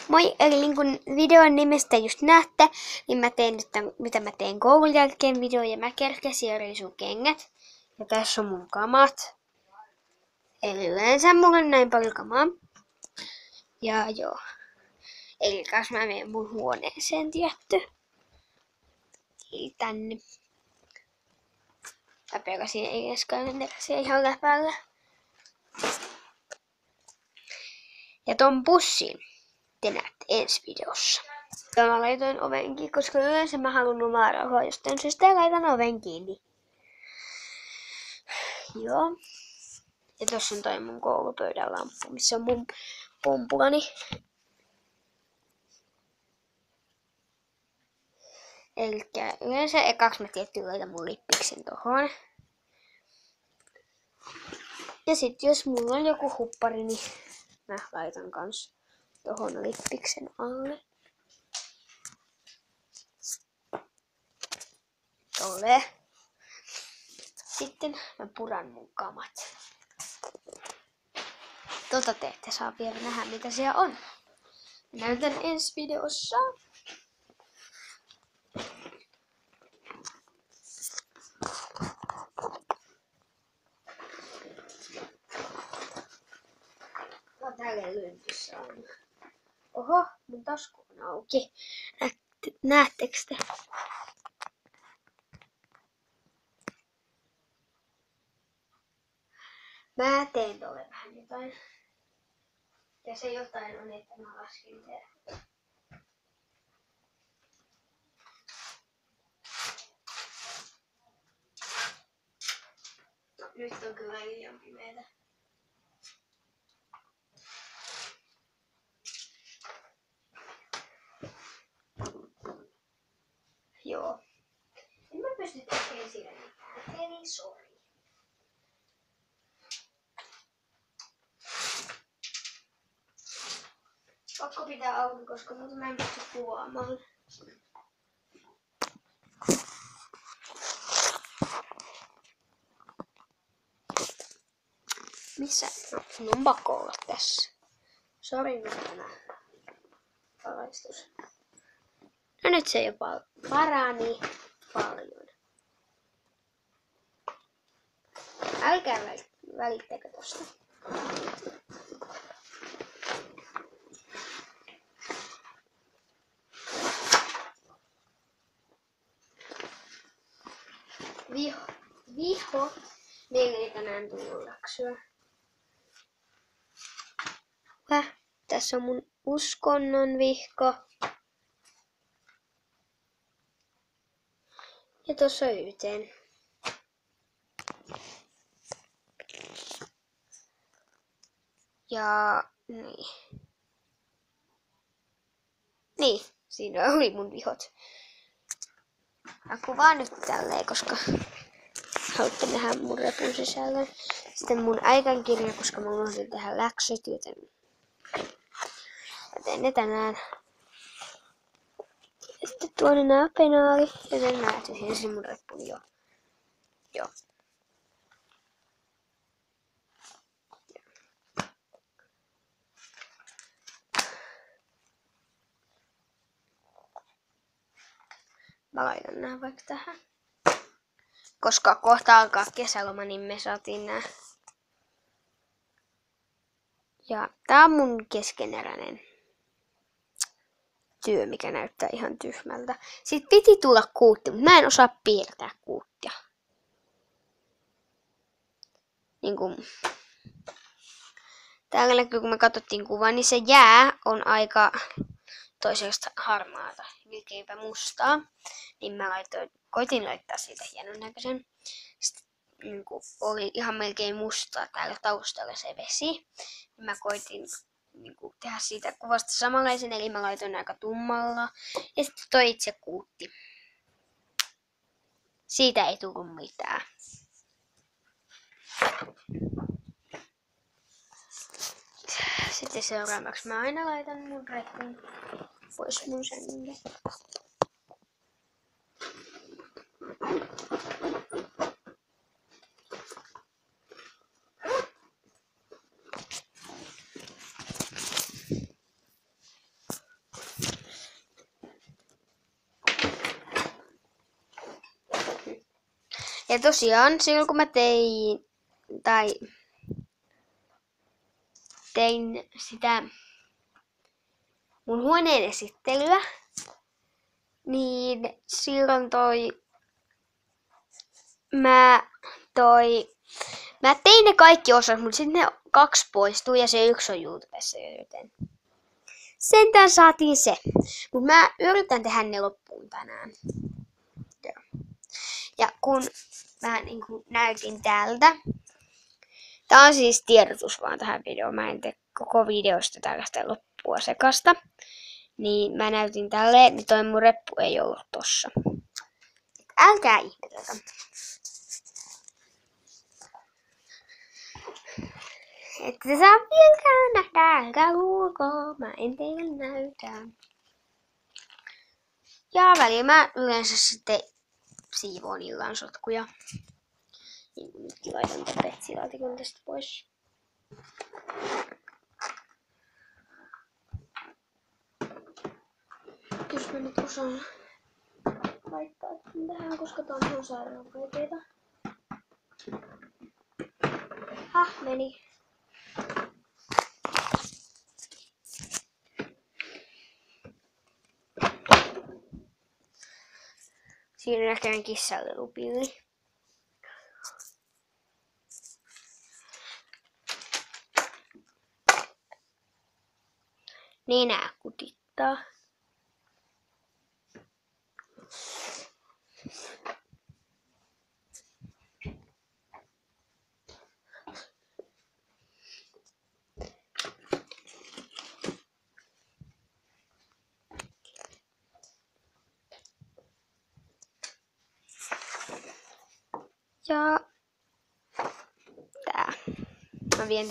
Moi, eli niin kuin videon nimestä just näette, niin mä teen nyt mitä mä teen koulun jälkeen video ja mä kerkesin ja riisun kengät. Ja tässä on mun kamat. Eli yleensä mulla on näin paljon kamaa. Ja joo. Eli kas mä menen mun huoneeseen tietty. Eli tänne. Mä pelasin eilen Skylandersia ihan läpällä. Ja ton pussin te näette ensi videossa. Ja mä laitoin ovenkin, koska yleensä mä haluan omaa rauhaa jostain syystä ja laitan oven kiinni. Joo. Ja tossa on toi mun koulupöydän lamppu, missä on mun pumpulani. Elikkä yleensä ekaksi mä tietty laitan mun lippiksen tohon. Ja sit jos mulla on joku huppari, niin mä laitan kans tohon lippiksen alle. Tolleen. Sitten mä puran mun kamat. Te ette saa vielä nähdä mitä siellä on. Mä näytän ensi videossa. No täällä lyntyssä on. Oho, mun tasku on auki. Näettekö te? Mä teen tolle vähän jotain. Ja se jotain on, että mä laskin tehdä. No, nyt on kyllä liian pimeetä. Joo. En mä pysty tekemään siinä mitään. Eli sori. Pakko pitää auki, koska muuten mä en pysty kuvaamaan. Missä? No, sun on pakko olla tässä. Sori nyt tämä valaistus. No nyt se jopa parani paljon. Älkää välittäkö tosta. Viho. Meillä ei tänään tullut läksyä. Tässä on mun uskonnon vihko. Ja tossa on yhteen. Ja niin. Niin, siinä oli mun vihot. Mä kuvaan nyt tälleen, koska haluatte nähdä mun repun sisällön. Sitten mun äikän kirja, koska mä unohdin tehdä läksyt, joten mä teen ne tänään. Ja sitten tuonne nää penaali, joten mä tyhjensin mun reppuni jo. Joo. Mä laitan nää vaikka tähän. Koska kohta alkaa kesäloma, niin me saatiin nää. Ja tää on mun keskeneräinen työ, mikä näyttää ihan tyhmältä. Sitten piti tulla kuutti, mutta mä en osaa piirtää kuuttia. Täällä näkyy, kun me katsottiin kuvaa, niin se jää on aika toisesta harmaata, melkeinpä mustaa. Niin mä koitin laittaa siitä hienon näköisen. Sitten oli ihan melkein mustaa täällä taustalla se vesi. Niin mä koitin tehdä siitä kuvasta samanlaisen, eli mä laitoin aika tummalla. Ja sitten toi itse kuutti. Siitä ei tullut mitään. Sitten seuraavaksi mä aina laitan mun repun pois mun sängylle. Ja tosiaan silloin kun mä tein sitä mun huoneen esittelyä, niin silloin mä tein ne kaikki osat, mutta sitten ne 2 poistuu ja se 1 on YouTubessa, joten sentään saatiin se. Mutta mä yritän tehdä ne loppuun tänään. Ja kun mä niin kun näytin täältä, tää on siis tiedotus vaan tähän videoon, mä en tee koko videosta tällaista loppua sekasta. Niin mä näytin tälleen, niin toi mun reppu ei ollut tossa. Älkää ihmeteltä. Ette saa vieläkään nähdä, älkää luulko, mä en teille näytä. Ja välillä mä yleensä sitten siivoon illan sotkuja. Niin nytkin laitan tämän petsilaatikon tästä pois. Jos mä nyt osaan laittaa tähän, koska tää on sairaan vaikeeta. Meni. Siinä on ehkä kissalle lupilli. Nenää kutittaa. Ja tää. Mä vien